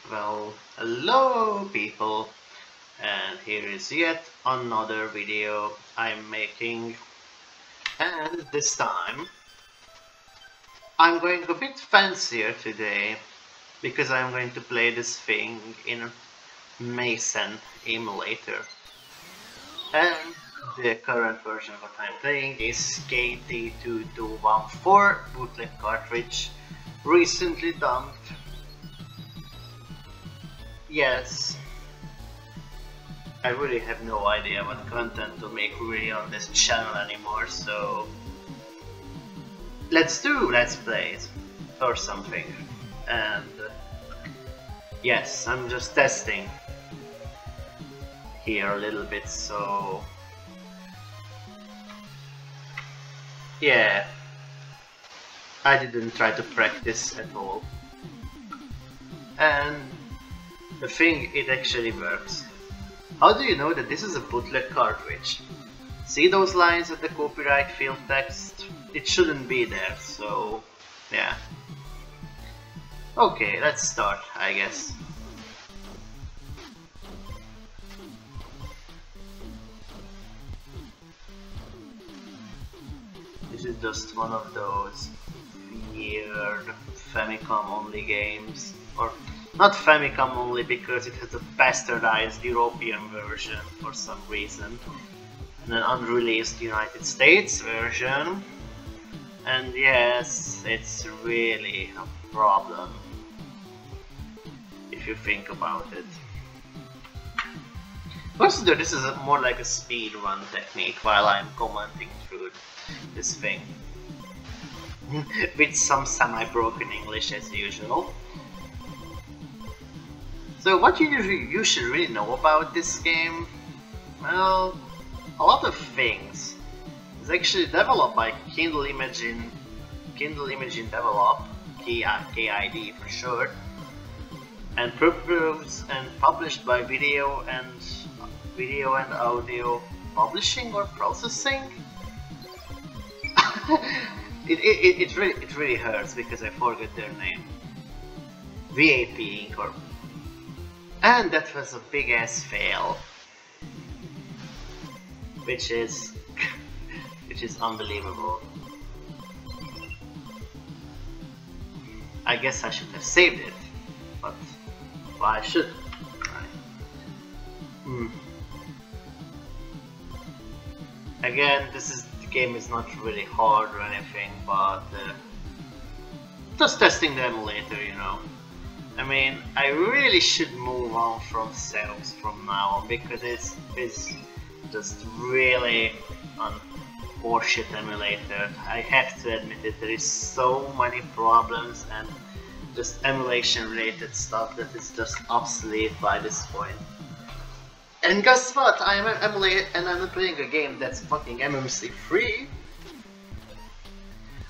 Well, hello people, and here is yet another video I'm making, and this time I'm going a bit fancier today because I'm going to play this thing in Mesen emulator, and the current version of what I'm playing is KT2214 bootleg cartridge, recently dumped. Yes, I really have no idea what content to make really on this channel anymore, so let's play it or something. And yes, I'm just testing here a little bit, so yeah, I didn't try to practice at all, and the thing, it actually works. How do you know that this is a bootleg cartridge? See those lines at the copyright field text? It shouldn't be there, so yeah. Okay, let's start, I guess. This is just one of those weird Famicom only games, or not Famicom only because it has a bastardized European version for some reason, and an unreleased United States version, and yes, it's really a problem if you think about it. Consider this is more like a speed run technique while I'm commenting through this thing with some semi-broken English as usual. So what you should really know about this game? Well, a lot of things. It's actually developed by Kindle Imagine Develop, KID for short, and produced and published by Video and Audio Publishing or Processing. it really hurts because I forget their name. VAP Inc. And that was a big ass fail, which is unbelievable. I guess I should have saved it, but why should I? Again, the game is not really hard or anything, but just testing the emulator, you know. I mean, I really should move on from sales from now on because it's just really a horseshit emulator. I have to admit it, there is so many problems and just emulation related stuff that is just obsolete by this point. And guess what? I'm playing a game that's fucking MMC free.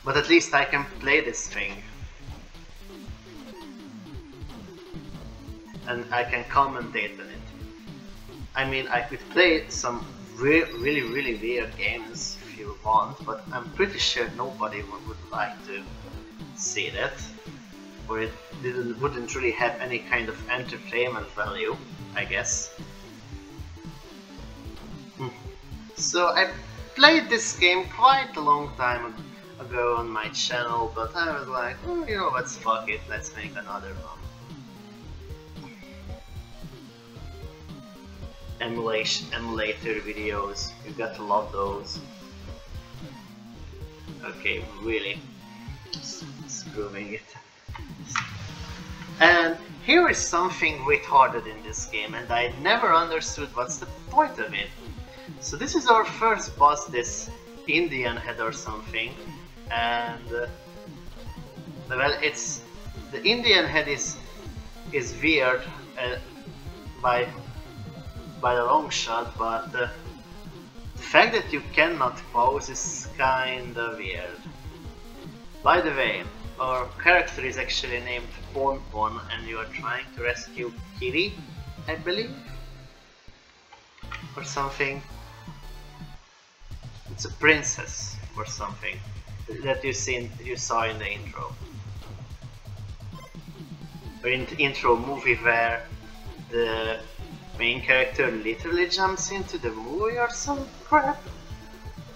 But at least I can play this thing. And I can commentate on it. I mean, I could play some really weird games if you want, but I'm pretty sure nobody would like to see that, or it wouldn't really have any kind of entertainment value, I guess. So I played this game quite a long time ago on my channel, but I was like, oh, you know what, fuck it, let's make another one. Emulator videos, you gotta love those. Okay, really screwing it. And here is something retarded in this game, and I never understood what's the point of it. So this is our first boss, this Indian head or something, and well, it's the Indian head is weird by the long shot, but the fact that you cannot pause is kinda weird. By the way, our character is actually named Pon Pon, and you are trying to rescue Kitty, I believe, or something. It's a princess or something that you saw in the intro. intro movie where the main character literally jumps into the movie or some crap.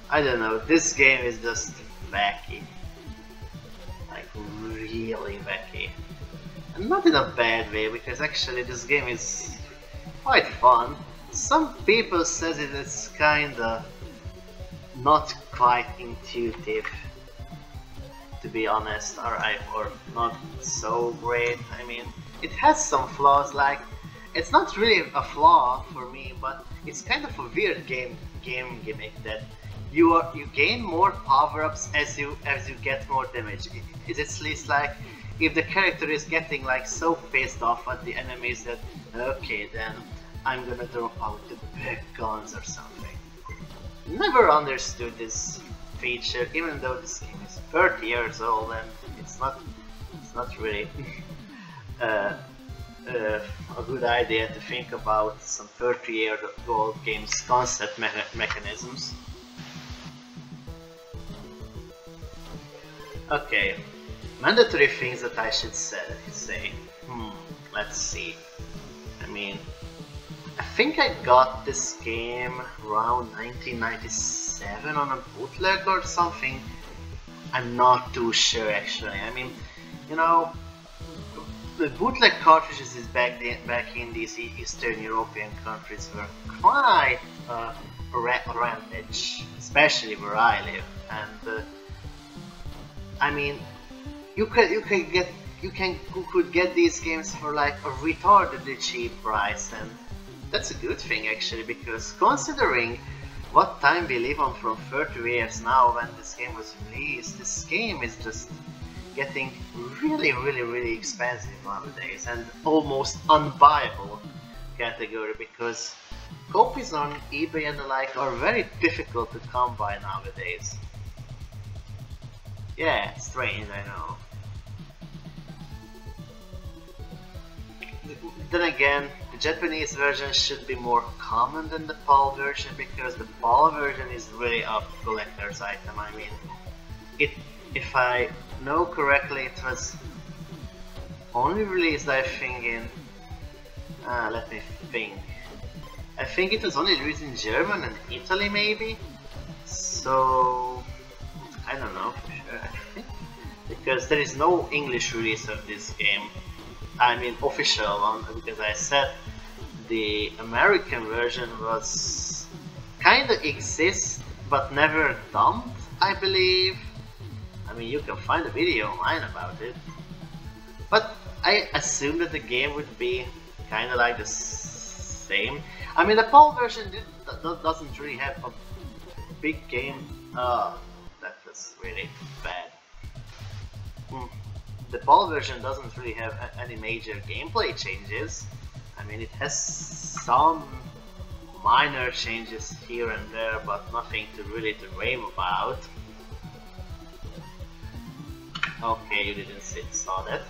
I don't know, this game is just wacky. Like really wacky. And not in a bad way, because actually this game is quite fun. Some people says it is kinda not quite intuitive, to be honest, or not so great. I mean, it has some flaws, like, it's not really a flaw for me, but it's kind of a weird game gimmick that you gain more power-ups as you get more damage. It's at least like if the character is getting like so pissed off at the enemies that okay, then I'm gonna drop out the big guns or something. Never understood this feature, even though this game is 30 years old and it's not really a good idea to think about some 30-year-old games concept mechanisms. Okay, mandatory things that I should say. Let's see. I mean, I think I got this game around 1997 on a bootleg or something. I'm not too sure actually. I mean, you know, the bootleg cartridges is back in these Eastern European countries were quite rampage, especially where I live. And I mean, you could get these games for like a retardedly cheap price, and that's a good thing actually, because considering what time we live on from 30 years now when this game was released, this game is just getting really expensive nowadays and almost unbuyable category, because copies on eBay and the like are very difficult to come by nowadays. Yeah, strange, I know. Then again, the Japanese version should be more common than the PAL version, because the PAL version is really a collector's item. I mean, if I know correctly, it was only released, I think, in... let me think. I think it was only released in German and Italy, maybe? So... I don't know for sure, I think. Because there is no English release of this game. I mean, official one, because I said the American version was kinda exist, but never dumped, I believe. I mean, you can find a video online about it. But I assume that the game would be kinda like the same. I mean, the PAL version doesn't really have a big game. That was really bad. The PAL version doesn't really have any major gameplay changes. I mean, it has some minor changes here and there, but nothing to rave about. Okay, you didn't saw that.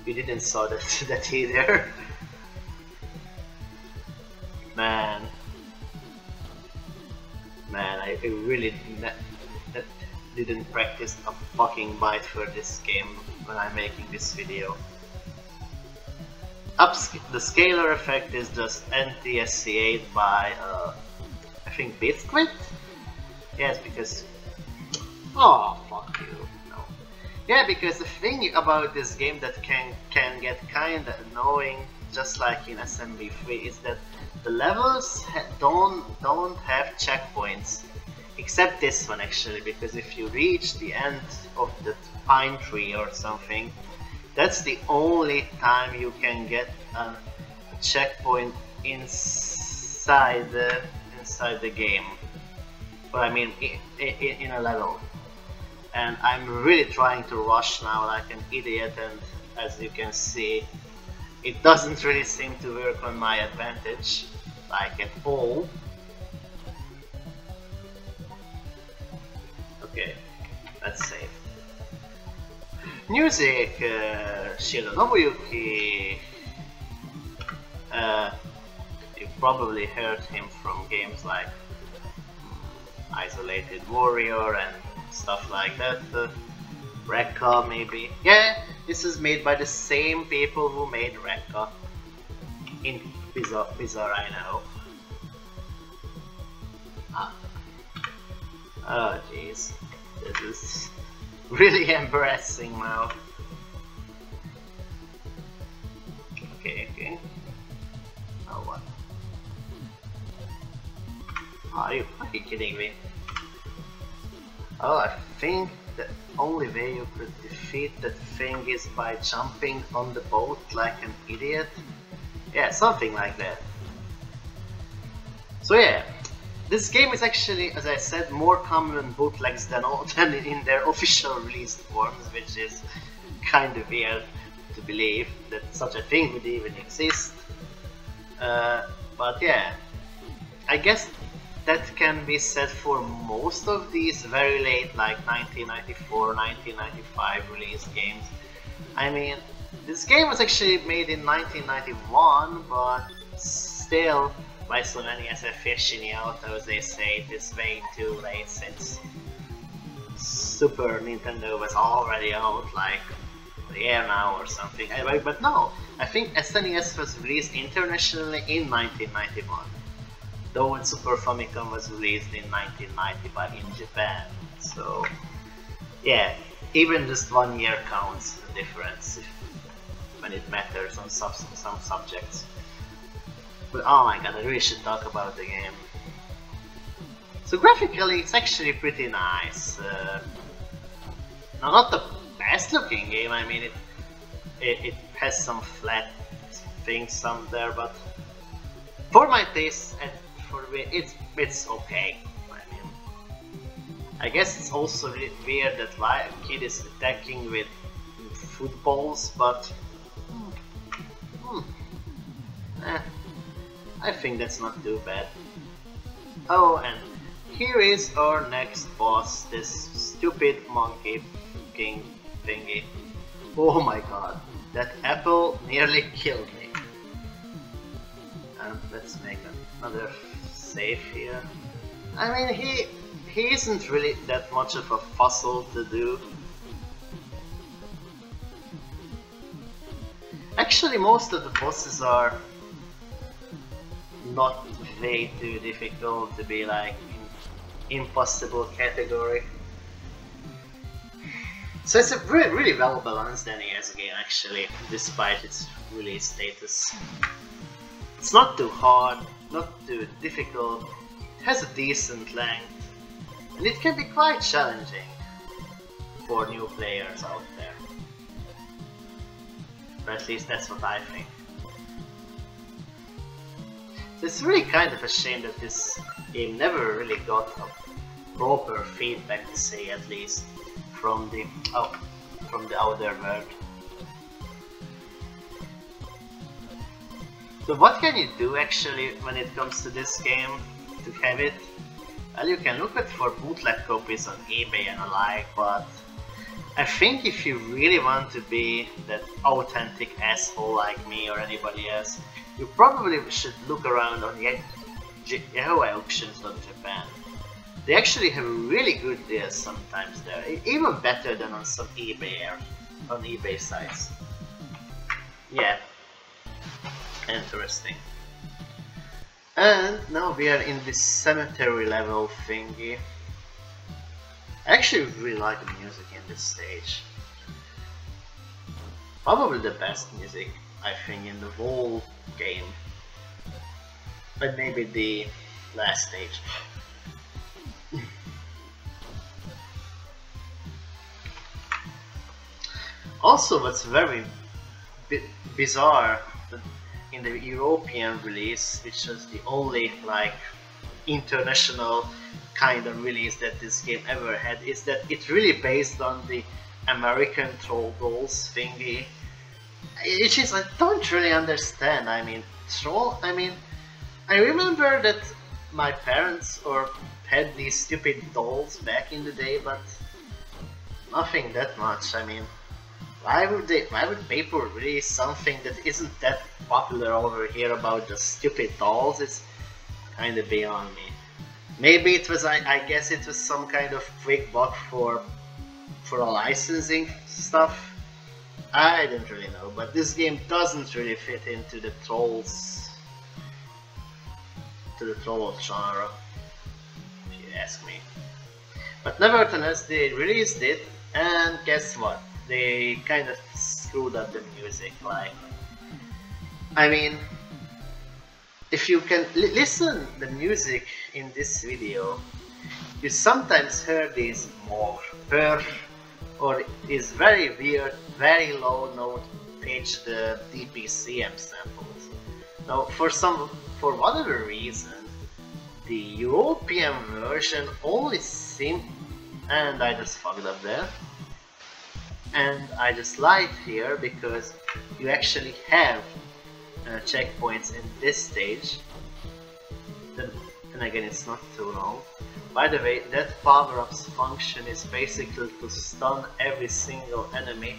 You didn't saw that either. Man, I really didn't practice a fucking bite for this game when I'm making this video. The scalar effect is just NTSC8 by I think Biscuit? Yes, because... oh, fuck you. No. Yeah, because the thing about this game that can get kinda annoying, just like in SMB3, is that the levels don't have checkpoints. Except this one actually, because if you reach the end of the pine tree or something, that's the only time you can get a checkpoint inside the game. But I mean, in a level. And I'm really trying to rush now like an idiot, and as you can see, it doesn't really seem to work on my advantage, like at all. Okay, let's save. Music, Shiro Nobuyuki. You probably heard him from games like Isolated Warrior and stuff like that. Rekka maybe. Yeah, this is made by the same people who made Rekka. In bizarre, I know. Ah. Oh jeez, this is really embarrassing now. Okay. Oh what? Are you kidding me? Oh, I think the only way you could defeat that thing is by jumping on the boat like an idiot. Yeah, something like that. So yeah, this game is actually, as I said, more common in bootlegs than in their official released forms, which is kind of weird to believe that such a thing would even exist. But yeah, I guess that can be said for most of these very late, like 1994, 1995 released games. I mean, this game was actually made in 1991, but still, by so many as aficionados, they say it is way too late since Super Nintendo was already out like a year now or something. But no, I think SNES was released internationally in 1991. Though Super Famicom was released in 1990 but in Japan. So yeah, even just 1 year counts the difference when it matters on some subjects. But oh my god, I really should talk about the game. So graphically it's actually pretty nice. Now, not the best looking game, I mean it has some flat things on there, but for my taste and for me it's okay. I mean, I guess it's also really weird that a kid is attacking with footballs, but I think that's not too bad. Oh, and here is our next boss, this stupid monkey king thingy. Oh my god, that apple nearly killed me. And let's make another save here. I mean, he isn't really that much of a puzzle to do. Actually, most of the bosses are not way too difficult to be like impossible category. So it's a really well balanced NES game actually, despite its release status. It's not too hard, not too difficult, it has a decent length, and it can be quite challenging for new players out there. But at least that's what I think. So it's really kind of a shame that this game never really got a proper feedback, to say at least, from the outer world. So what can you do actually when it comes to this game to have it? Well, you can look at for bootleg copies on eBay and alike, but I think if you really want to be that authentic asshole like me or anybody else, you probably should look around on Yahoo Auctions.Japan. They actually have really good deals sometimes there, even better than on some eBay sites. Yeah, interesting. And now we are in this cemetery level thingy. I actually really like the music in this stage. Probably the best music, I think, in the whole game. But maybe the last stage. Also, what's very bizarre in the European release, which was the only like international kind of release that this game ever had, is that it's really based on the American Troll Dolls thingy. Which is, I don't really understand. I mean, I remember that my parents had these stupid dolls back in the day, but nothing that much. I mean, why would people release something that isn't that popular over here about the stupid dolls? It's kind of beyond me. Maybe it was, I guess it was some kind of quick buck for for licensing stuff, I don't really know, but this game doesn't really fit into the trolls genre, if you ask me. But nevertheless, they released it, and guess what? They kind of screwed up the music. Like, I mean, if you can listen the music in this video, you sometimes hear these more or these very weird, very low note pitched DPCM samples. Now, for whatever reason, the European version only seemed, and I just fucked up there, and I just lied here because you actually have checkpoints in this stage. Then again, it's not too long. By the way, that power-up's function is basically to stun every single enemy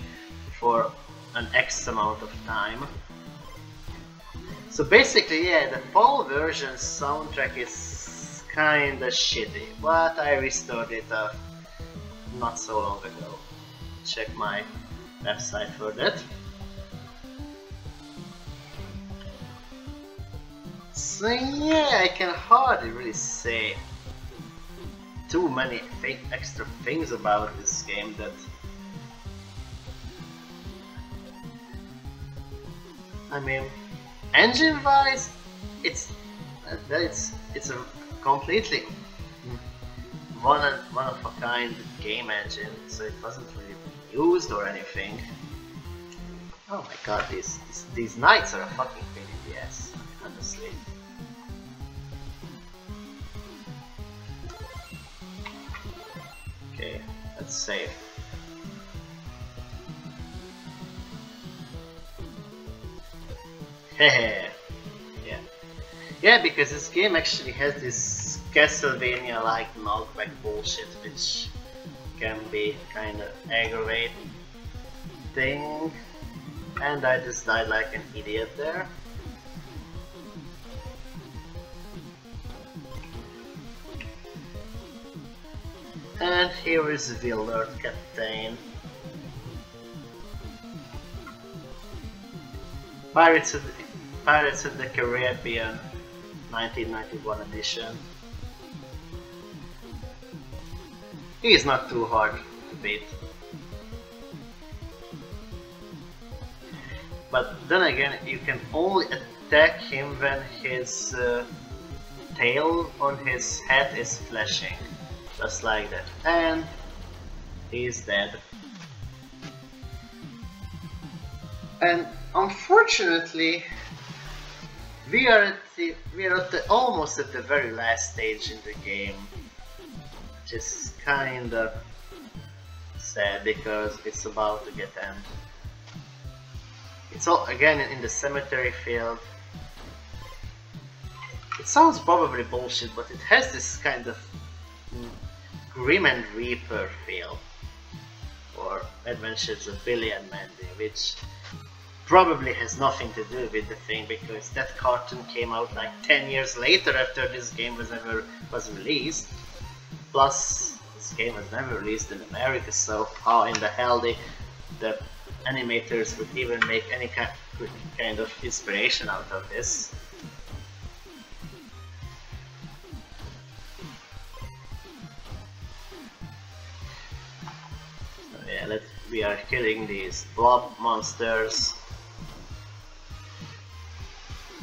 for an X amount of time. So basically, yeah, the PAL version soundtrack is kinda shitty, but I restored it not so long ago. Check my website for that. So yeah, I can hardly really say too many extra things about this game. That I mean, engine-wise, it's a completely one of a kind game engine, so it wasn't really used or anything. Oh my god, these knights are a fucking pain in the ass, honestly. Okay, let's save. Hehe. Yeah, because this game actually has this Castlevania-like knockback bullshit, which can be kind of aggravating. And I just died like an idiot there. And here is Willard Captain. Pirates of the Caribbean 1991 edition. He is not too hard to beat. But then again, you can only attack him when his tail on his head is flashing. Just like that. And he's dead. And unfortunately, we are almost at the very last stage in the game, which is kinda sad because it's about to get end. It's all again in the cemetery field. It sounds probably bullshit, but it has this kind of Grim and Reaper feel, or Adventures of Billy and Mandy, which probably has nothing to do with the thing because that cartoon came out like 10 years later after this game was released. Plus, this game was never released in America, so how in the hell the animators would even make any kind of inspiration out of this? So yeah, we are killing these blob monsters.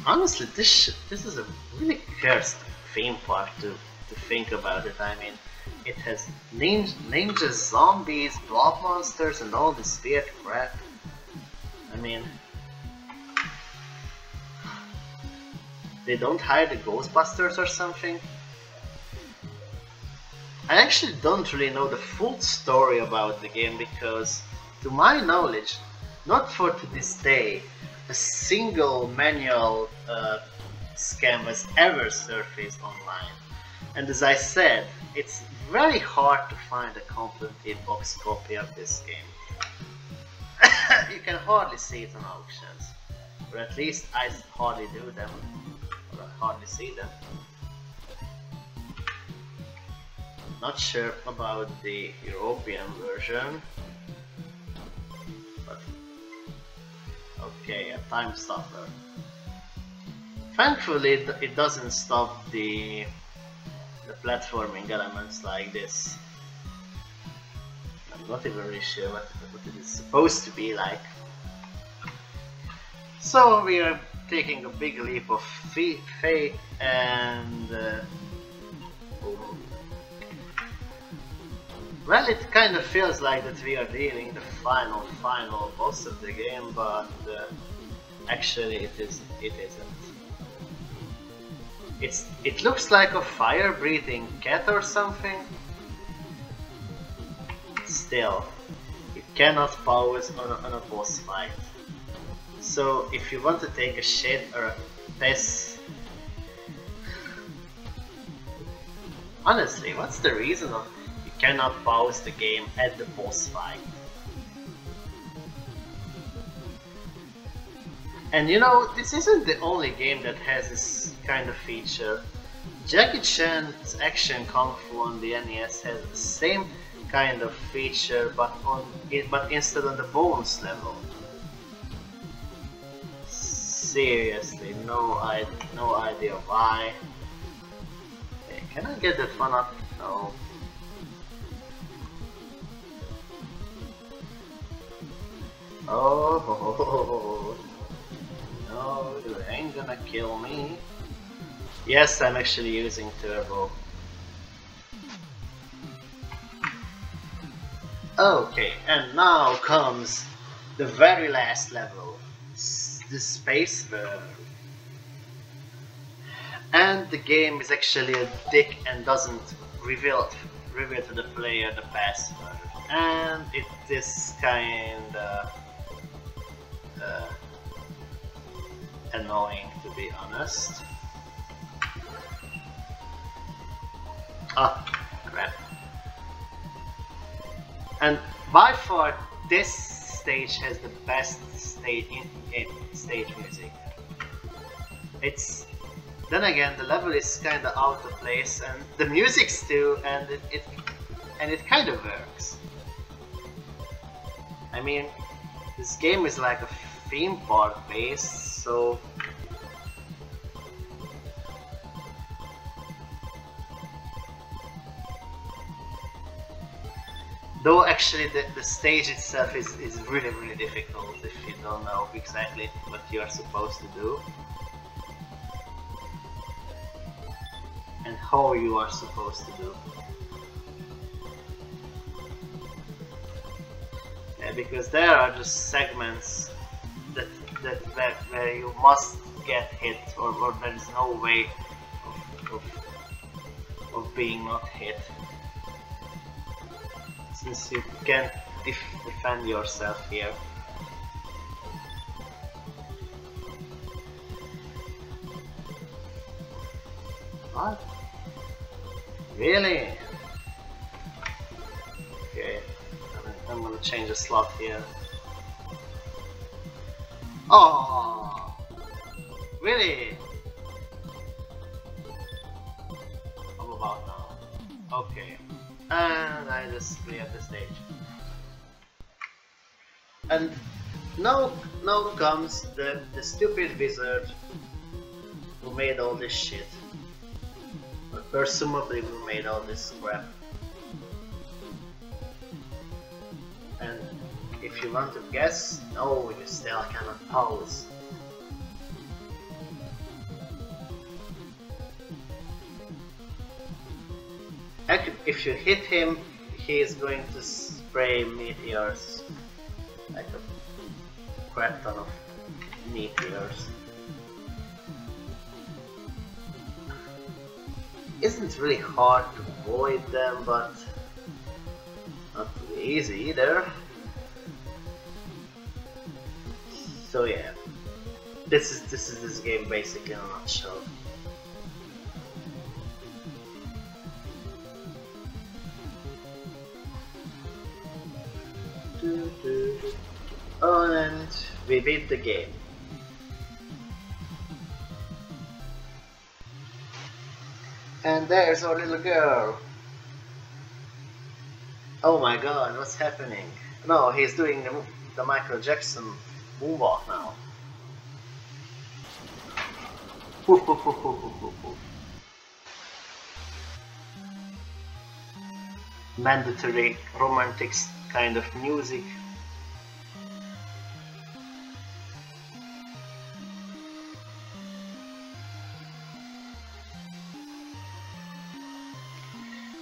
Honestly, this is a really cursed theme park to think about it. I mean, it has ninja zombies, blob monsters, and all this weird crap. I mean, they don't hire the Ghostbusters or something? I actually don't really know the full story about the game because, to my knowledge, not for to this day, a single manual scam has ever surfaced online. And as I said, it's very hard to find a complete box copy of this game. You can hardly see it on auctions, or at least I hardly do them, or I hardly see them. Not sure about the European version, but okay, a time stopper. Thankfully, it doesn't stop the platforming elements like this. I'm not even really sure what it is supposed to be like. So we are taking a big leap of faith and well, it kind of feels like that we are dealing the final boss of the game, but actually it isn't. It looks like a fire-breathing cat or something. Still, it cannot pause on a boss fight. So if you want to take a shit or a piss, honestly, what's the reason of you cannot pause the game at the boss fight? And you know, this isn't the only game that has this kind of feature. Jackie Chan's Action Kung Fu on the NES has the same kind of feature, but instead on the bonus level. Seriously, no idea why. Hey, can I get that one up? No. Oh, no, you ain't gonna kill me. Yes, I'm actually using turbo. Okay, and now comes the very last level, the space world. And the game is actually a dick and doesn't reveal to the player the password. And it is kinda annoying, to be honest. Ah, crap. And by far, this stage has the best stage music. Then again, the level is kinda out of place, and the music's too, and it kind of works. I mean, this game is like a theme park based, so though actually the stage itself is really difficult if you don't know exactly what you are supposed to do and how you are supposed to do. Yeah, because there are just segments where you must get hit, or there is no way of being not hit, since you can't defend yourself here. What? Really? Okay, I'm gonna change the slot here. Oh, really? How about now? Okay, and I just cleared the stage. And now comes the stupid wizard who made all this shit. Or presumably who made all this crap. And if you want to guess, no, you still cannot pause. If you hit him, he is going to spray meteors, like a crap ton of meteors. Isn't really hard to avoid them, but not really easy either. So yeah, this is this game basically in a nutshell. Oh, and we beat the game. And there's our little girl. Oh my god, what's happening? No, he's doing the Michael Jackson moonwalk now. Mandatory romantic kind of music.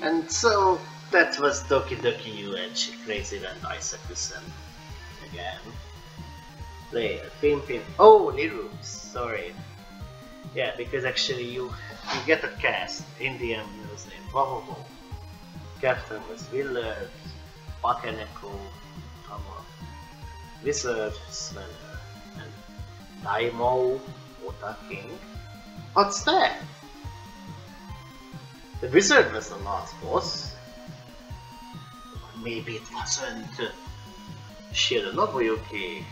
And so that was Doki Yuuenchi, Crazyland Daisakusen again. Player, Pimpin. Oh, Lirups, sorry. Yeah, because actually you get a cast. Indian was named Wahoho. Captain was Willard, Bakeneko, Wizard, Svenner, and Daimo Ota King. What's that? The wizard was the last boss. Maybe it wasn't. Shiro Nobuyuki,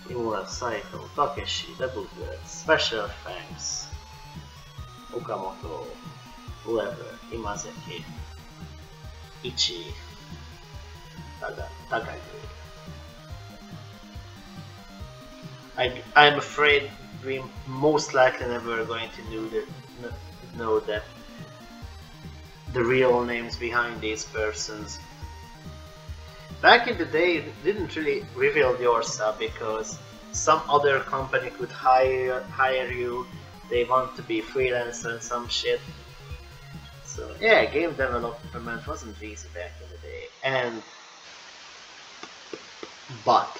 Imura Saito, Takeshi, Double Good, Special Thanks, Okamoto, whoever, Imazeki, Ichi, Tagagi. I'm afraid we most likely never going to know that the real names behind these persons. Back in the day, it didn't really reveal yourself because some other company could hire you. They want to be freelancer and some shit. So yeah, game development wasn't easy back in the day. But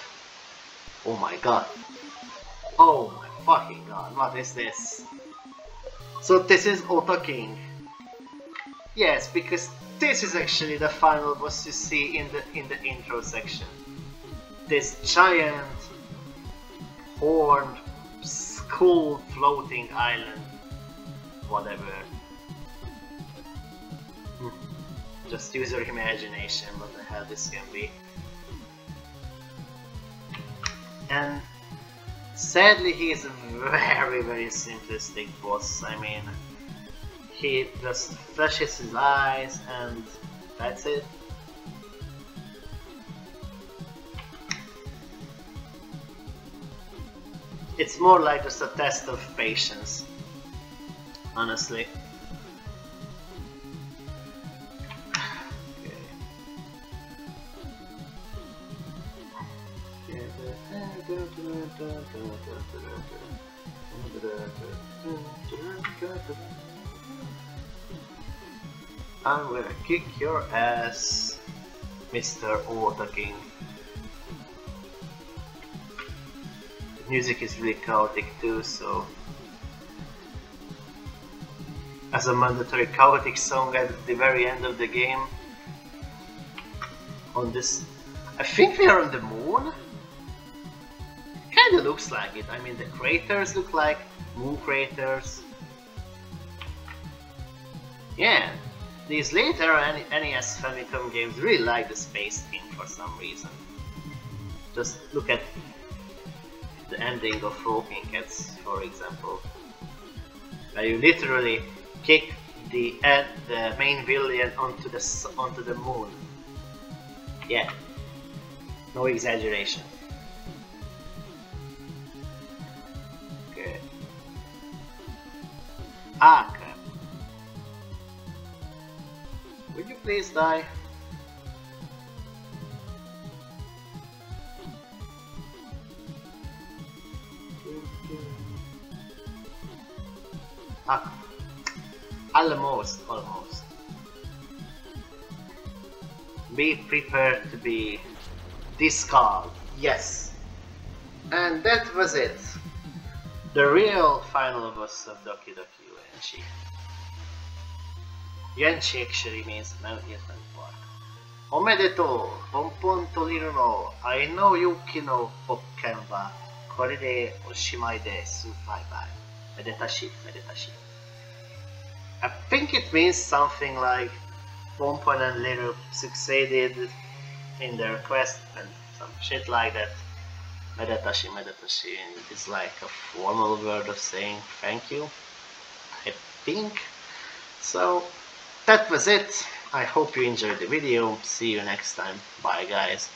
oh my god. Oh my fucking god, what is this? So this is Ota King. Yes, because this is actually the final boss you see in the intro section. This giant horned cool floating island, whatever. Just use your imagination what the hell this can be. And sadly he is a very simplistic boss. I mean, he just flashes his eyes and that's it. It's more like just a test of patience, honestly. I'm gonna kick your ass, Mr. Ota King. The music is really chaotic too, so as a mandatory chaotic song at the very end of the game. On this, I think we are on the moon. Kinda looks like it. I mean, the craters look like moon craters. Yeah. These later NES Famicom games really like the space theme for some reason. Just look at the ending of Broken Cats, for example, where you literally kick the main villain onto the moon. Yeah, no exaggeration. Okay. Ah, crap. Would you please die? Ah, almost. Be prepared to be discarded. Yes. And that was it. The real final boss of Doki Yuuenchi. Yuuenchi actually means amusement park. Omedetou, Pompon Toliru no Ai no Yuki no Bokken wa kore de oshimai desu. Bye bye. Medetashi. I think it means something like Pompon and Liru succeeded in their quest and some shit like that. Medetashi is like a formal word of saying thank you, I think. So that was it. I hope you enjoyed the video. See you next time. Bye guys.